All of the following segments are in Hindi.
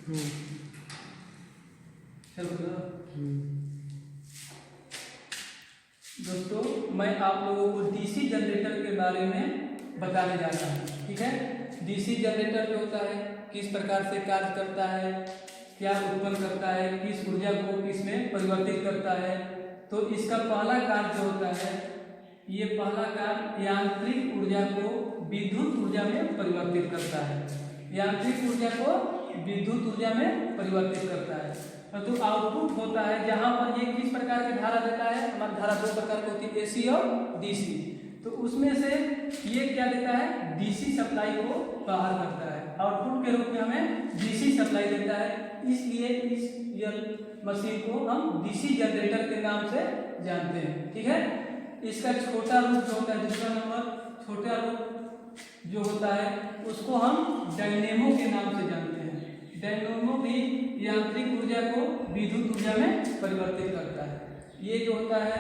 चलो दोस्तों, मैं आप लोगों को डीसी जनरेटर के बारे में बताने जा रहा हूँ। ठीक है, डीसी जनरेटर जो होता है किस प्रकार से कार्य करता है, क्या उत्पन्न करता है, किस ऊर्जा को किस में परिवर्तित करता है। तो इसका पहला कार्य जो होता है, ये पहला कार्य यांत्रिक ऊर्जा को विद्युत ऊर्जा में परिवर्तित करता है। यांत्रिक ऊर्जा को विद्युत ऊर्जा में परिवर्तित करता है। तो आउटपुट होता है जहां पर ये किस प्रकार की धारा देता है, हमारी धारा दो प्रकार की होती है, एसी और डीसी। तो उसमें से ये क्या देता है, डीसी सप्लाई को बाहर करता है, आउटपुट के रूप में हमें डीसी सप्लाई देता है। इसलिए इस मशीन को हम डीसी जनरेटर के नाम से जानते हैं। ठीक है, इसका छोटा रूप जो होता है, दूसरा नंबर छोटा रूप जो होता है उसको हम डायनेमो के नाम से जानते हैं। डायनेमो भी यांत्रिक ऊर्जा को विद्युत ऊर्जा में परिवर्तित करता है। ये जो होता है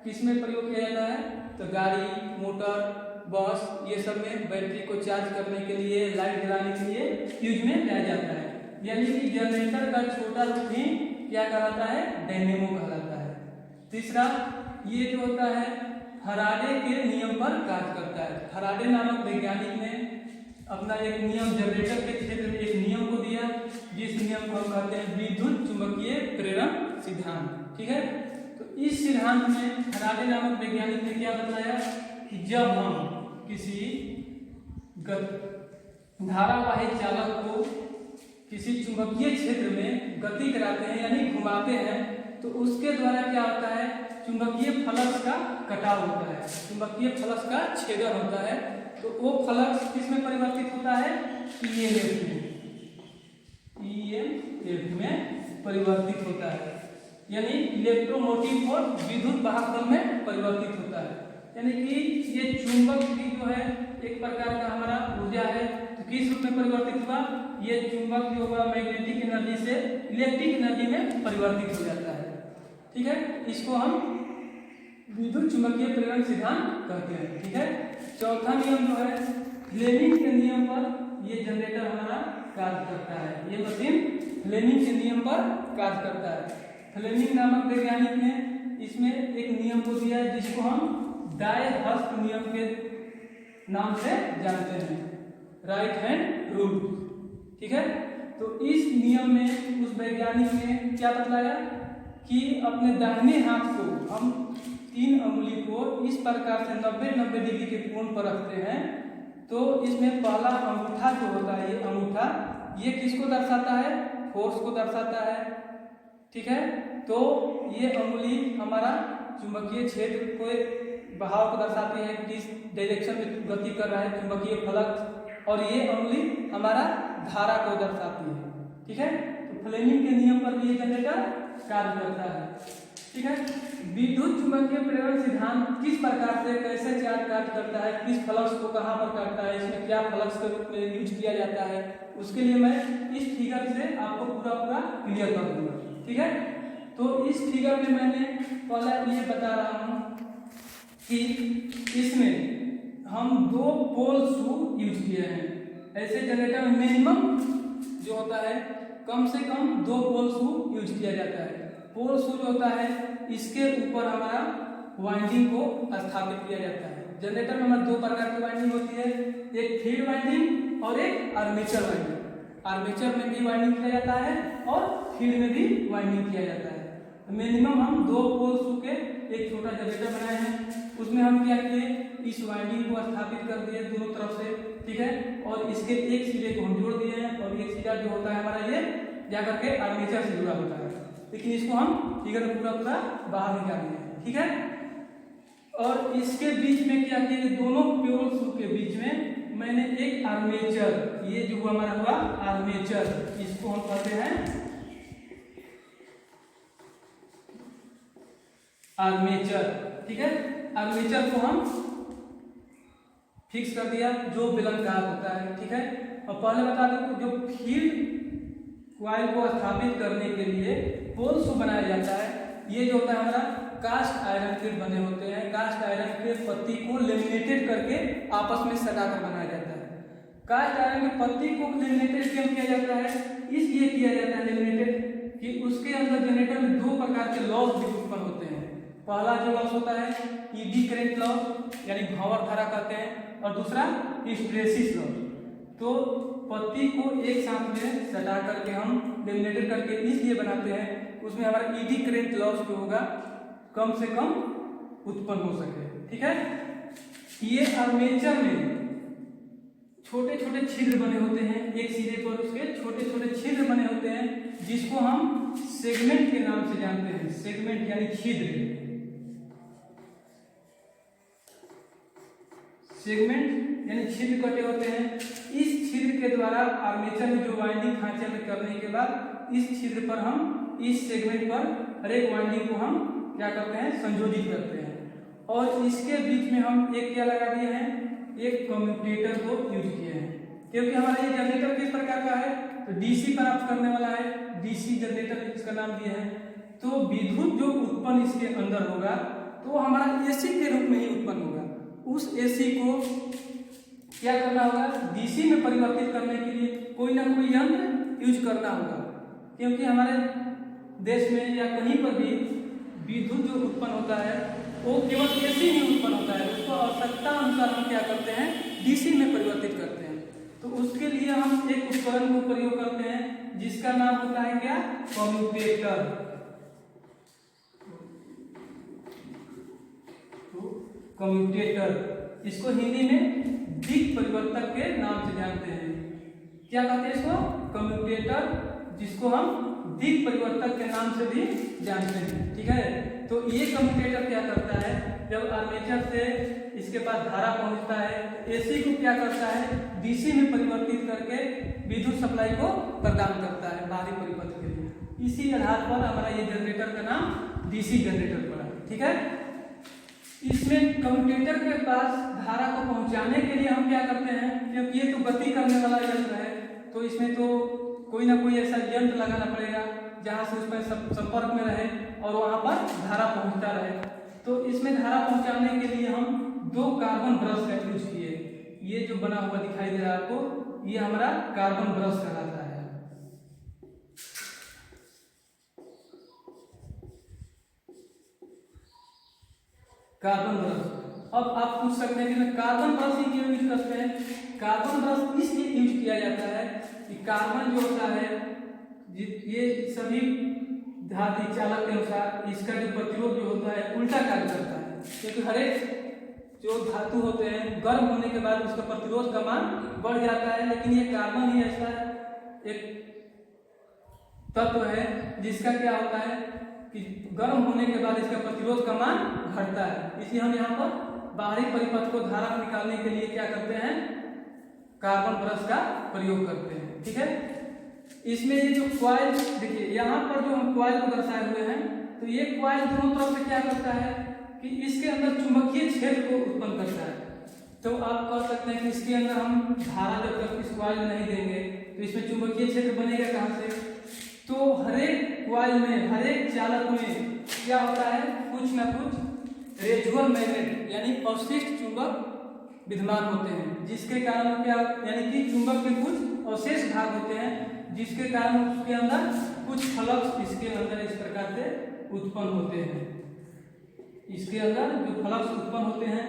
किस में प्रयोग किया जाता है, तो गाड़ी, मोटर, बस, ये सब में बैटरी को चार्ज करने के लिए, लाइट जलाने के लिए यूज में लिया जाता है। यानी कि जनरेटर का छोटा रूप ही क्या कहलाता है, डायनेमो कहलाता है। तीसरा, ये जो होता है फैराडे के नियम पर कार्य करता है। फैराडे नामक वैज्ञानिक ने अपना एक नियम जनरेटर के क्षेत्र में एक नियम को दिया, जिस नियम को हम कहते हैं विद्युत चुंबकीय प्रेरण सिद्धांत। ठीक है, तो इस सिद्धांत में फैराडे नामक वैज्ञानिक ने क्या बताया कि जब हम किसी धारावाही चालक को किसी चुंबकीय क्षेत्र में गति कराते हैं यानी घुमाते हैं, तो उसके द्वारा क्या होता है, चुंबकीय फ्लक्स का कटाव होता है, चुंबकीय फ्लक्स का छेदन होता है। तो वो फ्लक्स किस में परिवर्तित होता है, ईएमएफ में परिवर्तित होता है, यानी इलेक्ट्रोमोटिव और विद्युत वाहक बल में परिवर्तित होता है। यानी कि ये चुंबक भी जो है एक प्रकार का हमारा ऊर्जा है, तो किस रूप में परिवर्तित हुआ, ये चुंबक जो हुआ मैग्नेटिक एनर्जी से इलेक्ट्रिक एनर्जी में परिवर्तित हो जाता है। ठीक है, इसको हम विद्युत चुंबकीय प्रेरण सिद्धांत कहते हैं। ठीक है, चौथा नियम जो है फ्लेमिंग के नियम पर ये जनरेटर हमारा कार्य करता है। ये मशीन फ्लेमिंग के नियम पर कार्य करता है। फ्लेमिंग नामक वैज्ञानिक ने इसमें एक नियम को दिया है जिसको हम डायहर्स्ट नियम के नाम से जानते हैं, राइट हैंड रूल। ठीक है, तो इस नियम में उस वैज्ञानिक ने क्या बताया कि अपने दाहिने हाथ को हम 3 अंगुली को इस प्रकार से 90-90 डिग्री के कोण पर रखते हैं, तो इसमें पहला अंगूठा जो होता है, ये अंगूठा ये किसको दर्शाता है, फोर्स को दर्शाता है। ठीक है, तो ये अंगुली हमारा चुंबकीय क्षेत्र को बहाव को दर्शाती है, किस डायरेक्शन में गति कर रहा है चुंबकीय फ्लक्स, और ये अंगुली हमारा धारा को दर्शाती है। ठीक है, तो फ्लेमिंग के नियम पर भी ये जनरेटर कार्य करता है। ठीक है, विद्युत चुंबकीय प्रेरण सिद्धांत किस प्रकार से कैसे कार्य करता है, किस फ्लक्स को कहां पर काटता है, इसमें क्या फ्लक्स के रूप में यूज किया जाता है, उसके लिए मैं इस फिगर से आपको पूरा क्लियर कर दूंगा। ठीक है, तो इस फिगर में मैंने पहले ये बता रहा हूं कि इसमें हम 2 पोल शू यूज किए हैं। ऐसे जनरेटर में मिनिमम जो होता है कम से कम 2 पोल शू यूज किया जाता है। पोल शू जो होता है इसके ऊपर हमारा वाइंडिंग को स्थापित किया जाता है। जनरेटर में हमारे 2 प्रकार की वाइंडिंग होती है, एक फील्ड वाइंडिंग और एक आर्मेचर वाइंडिंग। आर्मेचर में भी वाइंडिंग किया जाता है और फील्ड में भी वाइंडिंग किया जाता है। तो मिनिमम हम 2 पोल शू के एक छोटा जनरेटर बनाए हैं। उसमें हम क्या किए, इस वाइंडिंग को स्थापित कर दिए दोनों तरफ से। ठीक है, और इसके एक सिरे को हम जोड़ दिए हैं, और एक सिरा जो होता है हमारा ये जाकर के आर्मेचर से जुड़ा होता है, लेकिन इसको हम फिगर पूरा बाहर निकाल दिए। ठीक है, और इसके बीच में क्या किया, दोनों पोल शू के बीच में मैंने एक आर्मेचर, ये जो हमारा हुआ आर्मेचर, इसको हम कहते हैं आर्मेचर। ठीक है, आर्मेचर को हम फिक्स कर दिया जो बेलनाकार होता है। ठीक है, और पहले बता दें जो फील्ड कॉइल को स्थापित करने के लिए पोल शू बनाया जाता है, ये जो होता है हमारा कास्ट आयरन के बने होते हैं। कास्ट आयरन के पत्ती को लेमिनेटेड करके आपस में सटाकर बनाया जाता है। कास्ट आयरन के पत्ती को लेमिनेटेड क्यों किया जाता है, इसलिए किया जाता है लेमिनेटेड कि उसके अंदर जनरेटर में दो प्रकार के लॉस भी उत्पन्न होते हैं। पहला जो लॉस होता है ईडी करंट लॉस यानी भंवर धारा कहते हैं, और दूसरा हिस्टैरिसीस लॉस। तो पत्ती को एक साथ में सटा करके हम लेमिनेटेड करके इसलिए बनाते हैं उसमें हमारा ईडी करंट लॉस जो होगा कम से कम उत्पन्न हो सके। ठीक है, ये आर्मेचर में छोटे छोटे छिद्र बने होते हैं, एक सिरे पर उसके छोटे छोटे छिद्र बने होते हैं जिसको हम सेगमेंट के नाम से जानते हैं। सेगमेंट यानी छिद्र, सेगमेंट यानी छिद्र कटे होते हैं। इस छिद्र के द्वारा आर्मेचर में जो वाइंडिंग खांचे में करने के बाद इस छिद्र पर हम इस सेगमेंट पर हर एक वाइंडिंग को हम क्या करते हैं, संयोजित करते हैं। और इसके बीच में हम एक क्या लगा दिए हैं, एक कम्यूटेटर को यूज किए हैं, क्योंकि हमारा ये जनरेटर किस प्रकार का है, तो डीसी प्राप्त करने वाला है, डीसी जनरेटर इसका नाम दिया है। तो विद्युत जो उत्पन्न इसके अंदर होगा तो हमारा एसी के रूप में ही उत्पन्न होगा। उस एसी को क्या करना होगा, डीसी में परिवर्तित करने के लिए कोई ना कोई यंत्र यूज करना होगा, क्योंकि हमारे देश में या कहीं पर भी विद्युत जो उत्पन्न होता है वो केवल एसी ही उत्पन्न होता है। उसको आवश्यकता अनुसार हम क्या करते हैं, डीसी में परिवर्तित करते हैं। तो उसके लिए हम एक उपकरण को प्रयोग करते हैं जिसका नाम होता है क्या, कम्यूटेटर। तो कम्यूटेटर, इसको हिंदी में दिक् परिवर्तक के नाम से जानते हैं। क्या कहते हैं इसको, कम्यूटेटर, जिसको हम दिक् परिवर्तक के नाम से भी जानते हैं। ठीक है, तो ये कम्यूटेटर क्या करता है, जब आर्मेचर से इसके पास धारा पहुंचता है, एसी को क्या करता है, डीसी में परिवर्तित करके विद्युत सप्लाई को प्रदान करता है बाहरी परिपथ के लिए। इसी आधार पर हमारा ये जनरेटर का नाम डीसी जनरेटर पड़ा। ठीक है, इसमें कम्यूटेटर के पास धारा को पहुंचाने के लिए हम क्या करते हैं, क्योंकि ये तो गति करने वाला यंत्र है, तो इसमें तो कोई ना कोई ऐसा यंत्र लगाना पड़ेगा जहां से उसमें संपर्क में रहे और वहां पर धारा पहुंचता रहे। तो इसमें धारा पहुंचाने के लिए हम दो कार्बन ब्रश का यूज किए। ये जो बना हुआ दिखाई दे रहा है आपको, ये हमारा कार्बन ब्रश कहलाता है। Carbon brush. अब आप पूछ सकते हैं कि कार्बन ब्रश ही क्यों यूज करते हैं। कार्बन ब्रश इसलिए यूज किया जाता है कि कार्बन जो होता है, ये सभी धातु चालक के अनुसार इसका जो प्रतिरोध जो होता है उल्टा कार्य करता है, क्योंकि हर एक जो धातु होते हैं गर्म होने के बाद उसका प्रतिरोध का मान बढ़ जाता है, लेकिन ये कार्बन ही ऐसा एक तत्व है जिसका क्या होता है कि गर्म होने के बाद इसका प्रतिरोध का मान घटता है। इसलिए हम यहाँ पर बाहरी परिपथ को धारा निकालने के लिए क्या करते हैं, कार्बन ब्रश का प्रयोग करते हैं। ठीक है, इसमें ये जो कॉइल देखिए, यहाँ पर जो हम कॉइल को दर्शाए हुए हैं, तो ये कॉइल दोनों तरफ से क्या करता है कि इसके अंदर चुंबकीय क्षेत्र को उत्पन्न करता है। तो आप कह सकते हैं कि इसके अंदर हम धारा जब तक इस कॉइल में नहीं देंगे तो इसमें चुंबकीय क्षेत्र बनेगा कहाँ से। तो हर एक कॉइल में, हर एक चालक में क्या होता है, कुछ ना कुछ रेजुअल मैग्नेट यानी अवशिष्ट चुंबक विद्यमान होते हैं, जिसके कारण क्या, यानी कि चुंबक के कुछ अवशेष भाग होते हैं जिसके कारण उसके अंदर कुछ फ्लक्स इसके अंदर इस प्रकार से उत्पन्न होते हैं। इसके अंदर जो फ्लक्स उत्पन्न होते हैं,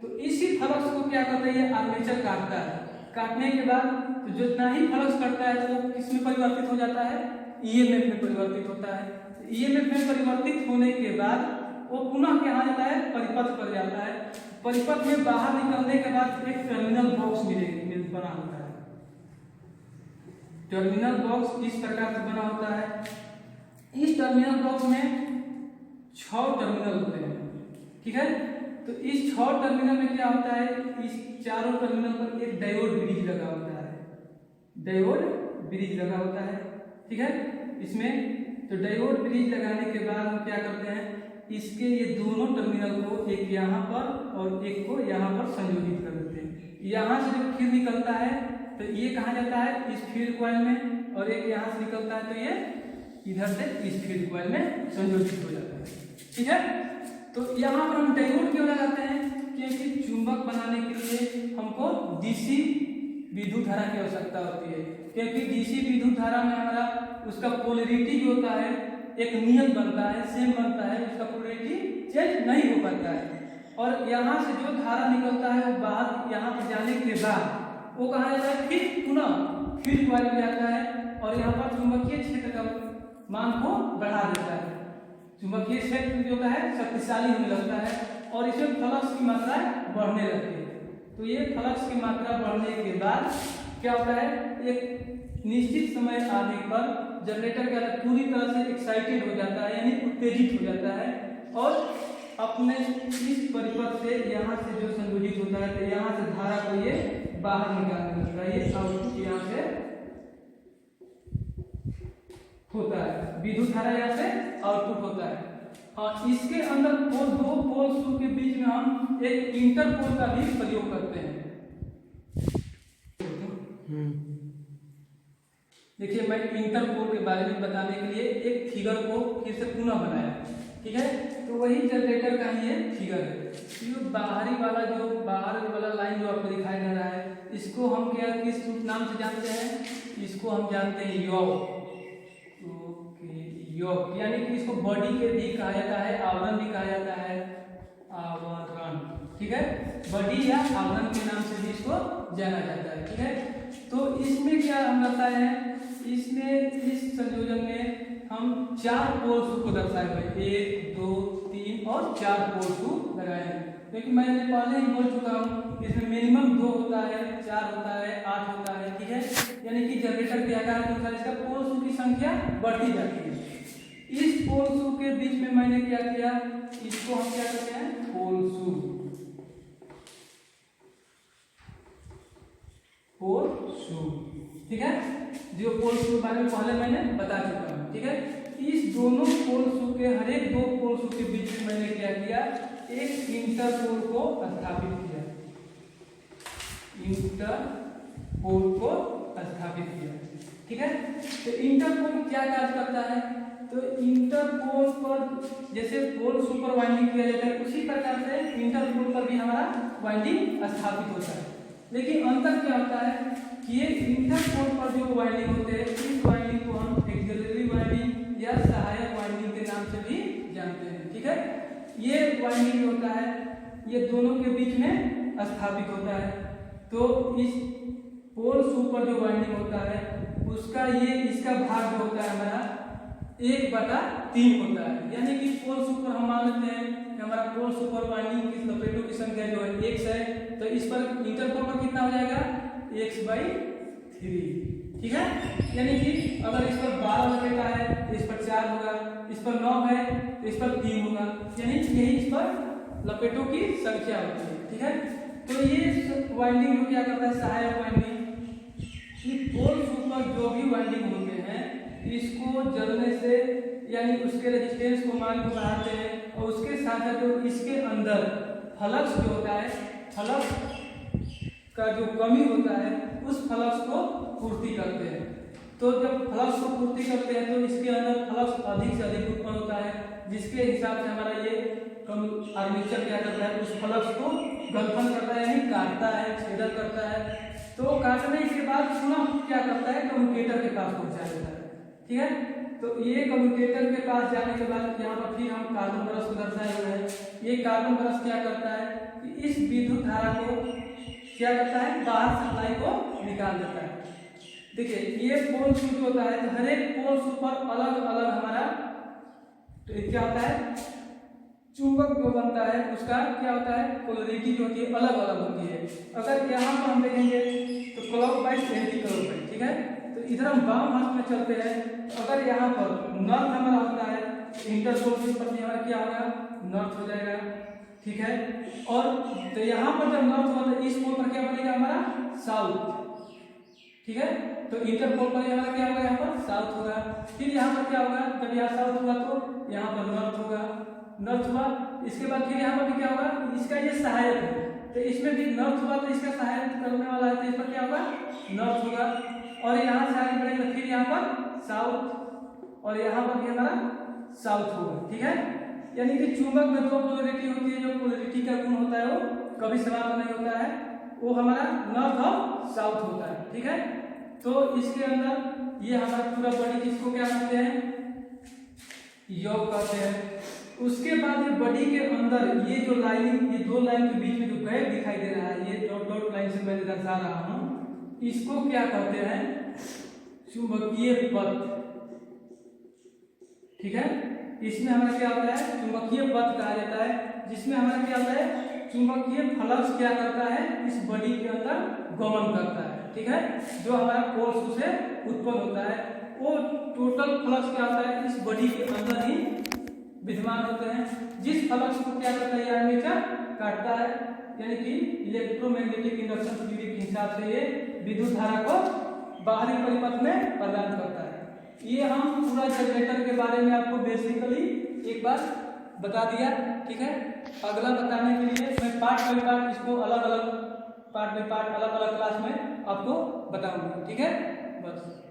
तो इसी फ्लक्स को क्या करता है, ये आर्मेचर काटता है। काटने के बाद तो जितना ही फ्लक्स कटता है वो किस में परिवर्तित हो जाता है, ईएमएफ में परिवर्तित होता है। ईएमएफ में परिवर्तित होने के बाद वो पुनः क्या जाता है, परिपथ पर जाता है। परिपथ में बाहर निकलने के बाद एक टर्मिनल बॉक्स बना होता है। टर्मिनल बॉक्स इस प्रकार से बना होता है। इस टर्मिनल बॉक्स में 6 टर्मिनल होते हैं। ठीक है, तो इस 6 टर्मिनल में क्या होता है, इस चारों टर्मिनल पर एक डायोड ब्रिज लगा होता है। डायोड ब्रिज लगा होता है। ठीक है, इसमें तो डायोड ब्रिज लगाने के बाद हम क्या करते हैं, इसके ये दोनों टर्मिनल को एक यहाँ पर और एक को यहाँ पर संयोजित कर देते हैं। यहाँ से जब फिर निकलता है तो ये कहाँ जाता है, इस फील्ड कॉइल में, और एक यहाँ से निकलता है तो ये इधर से इस फील्ड कॉइल में संयोजित हो जाता है। ठीक है, तो यहाँ पर हम डायोड क्यों लगाते हैं, क्योंकि चुंबक बनाने के लिए हमको डीसी विद्युत धारा की आवश्यकता होती है। क्योंकि डीसी विद्युत धारा में हमारा उसका पोलरिटी जो होता है एक नियत बनता है, सेम बनता है, उसका पोलरिटी चेंज नहीं हो पाता है। और यहाँ से जो धारा निकलता है वो बाहर यहाँ पर जाने के बाद वो कहा जाता है फिर पुनः फील्ड कॉइल में जाता है और यहाँ पर चुंबकीय क्षेत्र का मान को बढ़ा देता है। चुंबकीय क्षेत्र जो है शक्तिशाली होने लगता है और इसमें फ्लक्स की मात्रा बढ़ने लगती है। तो ये फ्लक्स की मात्रा बढ़ने के बाद क्या होता है, एक निश्चित समय आदि पर जनरेटर क्या पूरी तरह से एक्साइटेड हो जाता है, यानी उत्तेजित हो जाता है और अपने इस परिपथ से यहाँ से जो संयोजित होता है तो यहाँ से धारा को ये बाहर निकालने लगता है। ये आउटपुट यहाँ से होता है, विद्युत धारा यहाँ से आउटपुट होता है। और इसके अंदर दो पोल्स के बीच में हम एक इंटरपोल का भी प्रयोग करते हैं। देखिए मैं इंटरपोल के बारे में बताने के लिए एक फिगर को फिर से पुनः बनाया, ठीक है। तो वही जनरेटर का ही ये फिगर है। ये बाहरी वाला जो बाहर वाला लाइन जो आपको दिखाई दे रहा है इसको हम क्या किस नाम से जानते हैं, इसको हम जानते हैं योक। योक यानी कि इसको बॉडी के भी कहा जाता है, आवरण भी कहा जाता है, आवरण, ठीक है। बॉडी या आवरण के नाम से भी इसको जाना जाता है, ठीक है। तो इसमें क्या हम करता है, इसमें इस संयोजन में हम 4 पोल्स को दर्शाए हुए 1 2 3 और 4 पोल्स को लगाए हैं। क्योंकि मैंने पहले ही बोल चुका हूँ इसमें मिनिमम 2 होता है, 4 होता है, 8 होता है, ठीक है। यानी कि जनरेटर के आकार के अनुसार इसका पोल्स की संख्या बढ़ती जाती है। इस पोल्स के बीच में मैंने क्या किया, इसको हम क्या करते हैं पोल्स, ठीक है। जो पोल्स के बारे में पहले मैंने बता चुका हूँ, ठीक है। इस दोनों पोल्स के हर एक 2 पोल्स के बीच में मैंने क्या किया, एक इंटरपोल को स्थापित किया, इंटरपोल को स्थापित किया, ठीक है। तो इंटरपोल क्या कार्य करता है, तो इंटरपोल पर जैसे पोल सुपर वाइंडिंग किया जाता है उसी प्रकार से इंटरपोल पर भी हमारा वाइंडिंग स्थापित होता है। लेकिन अंतर क्या होता है कि ये इंटरपोल पर जो वाइंडिंग होते हैं इस वाइंडिंग को हम ऑक्सिलरी वाइंडिंग या सहायक वाइंडिंग के नाम से भी जानते हैं, ठीक है। ये वाइंडिंग होता है ये दोनों के बीच में स्थापित होता है। तो इस पोल सुपर जो वाइंडिंग होता है उसका ये इसका भाग जो होता है हमारा 1/3 होता है। यानी कि पोल सुपर हम मान लेते हैं कि हमारा पोल सुपर वाइंडिंग की लपेटों की संख्या जो है x है, तो इस पर इंटरपोल पर कितना हो जाएगा x/3, ठीक है। यानी कि अगर इस पर 12 लपेटा है तो इस पर 4 होगा, इस पर 9 है तो इस पर 3 होगा, यानी यही इस पर लपेटों की संख्या होती है, ठीक है। तो ये वाइंडिंग क्या करता है, सहायक वाइंडिंग, पोल सुपर जो भी वाइंडिंग होते हैं इसको जलने से यानी उसके रेजिस्टेंस को मान को बढ़ाते हैं और उसके साथ तो इसके अंदर फ्लक्स जो होता है, फ्लक्स का जो कमी होता है उस फ्लक्स को पूर्ति करते हैं। तो जब फ्लक्स को पूर्ति करते हैं तो इसके अंदर फ्लक्स अधिक से अधिक उत्पन्न होता है, जिसके हिसाब से हमारा ये आर्मेचर क्या करता है उस फ्लक्स को गलफन करता है, यानी काटता है, छेदन करता है। तो काटने के बाद पुनः क्या करता है कम्युटेटर के पास पहुंचा देता है, ठीक है। तो ये कम्युटेटर के पास जाने के बाद यहाँ पर फिर हम कार्बन ब्रश को दर्शाए हुए हैं। ये कार्बन ब्रश क्या करता है कि इस विद्युत धारा को क्या करता है बाहर सप्लाई को निकाल देता है। देखिए ये पोल जो होता है तो हर एक पोल पर अलग अलग हमारा तो क्या होता है चुंबक जो बनता है उसका क्या होता है पोलरिटी जो होती है अलग अलग होती है। अगर यहाँ पर हम देखेंगे तो क्लॉकवाइज एंटी क्लॉकवाइज, ठीक है। तो इधर हम बाम हाथ में चलते हैं, तो अगर यहाँ पर नॉर्थ हमारा होता है इंटरपोल पर हमारा क्या होगा नॉर्थ हो जाएगा, ठीक है। और तो यहाँ पर जब नॉर्थ होगा तो इस पोल पर क्या बनेगा हमारा साउथ, ठीक है। तो इंटरपोल पर हमारा क्या होगा यहाँ पर साउथ होगा। फिर यहाँ पर क्या होगा जब यहाँ साउथ होगा तो यहाँ पर नॉर्थ होगा, नॉर्थ हुआ। इसके बाद फिर यहाँ पर भी क्या होगा इसका ये सहायक है तो इसमें भी नॉर्थ हुआ तो इसका सहायक करने वाला है तो इस पर क्या होगा नॉर्थ होगा। और यहाँ से आगे बढ़ेगा फिर यहाँ पर साउथ और यहाँ पर भी हमारा साउथ होगा, ठीक है। यानी कि चुंबक में 2 पोलरिटी होती है, जो पोलरिटी का गुण होता है वो कभी समाप्त नहीं होता है, वो हमारा नॉर्थ और साउथ होता है, ठीक है। तो इसके अंदर ये हमारा पूरा बॉडी किसको क्या कहते हैं, योग कहते हैं। उसके बाद ये बॉडी के अंदर ये जो लाइन, ये दो लाइन के बीच में जो गैप दिखाई दे रहा है, ये डॉट डॉट लाइन से मैं दर्शा रहा हूँ, इसको क्या कहते हैं, चुंबकीय पथ। ठीक है, इसमें हमारा क्या होता है, चुंबकीय पथ कहा जाता है, जिसमें हमारा क्या होता है, चुंबकीय फ्लक्स क्या करता है, इस बॉडी के अंदर गमन करता है। ठीक है, जो हमारा फोर्स से उत्पन्न होता है, वो टोटल फ्लक्स क्या होता है, इस बॉडी के अंदर ही विद्यमान होते हैं। जिस फ्लक्स को क्या करता है, आर्मेचर काटता है, यानी कि इलेक्ट्रोमैग्नेटिक इंडक्शन थ्योरी के हिसाब से ये विद्युत धारा को बाहरी परिपथ में प्रदान करता है। ये हम पूरा जनरेटर के बारे में आपको बेसिकली एक बार बता दिया। ठीक है, अगला बताने के लिए मैं पार्ट बाय पार्ट इसको अलग अलग पार्ट बाय पार्ट अलग अलग क्लास में आपको बताऊंगा। ठीक है, बस।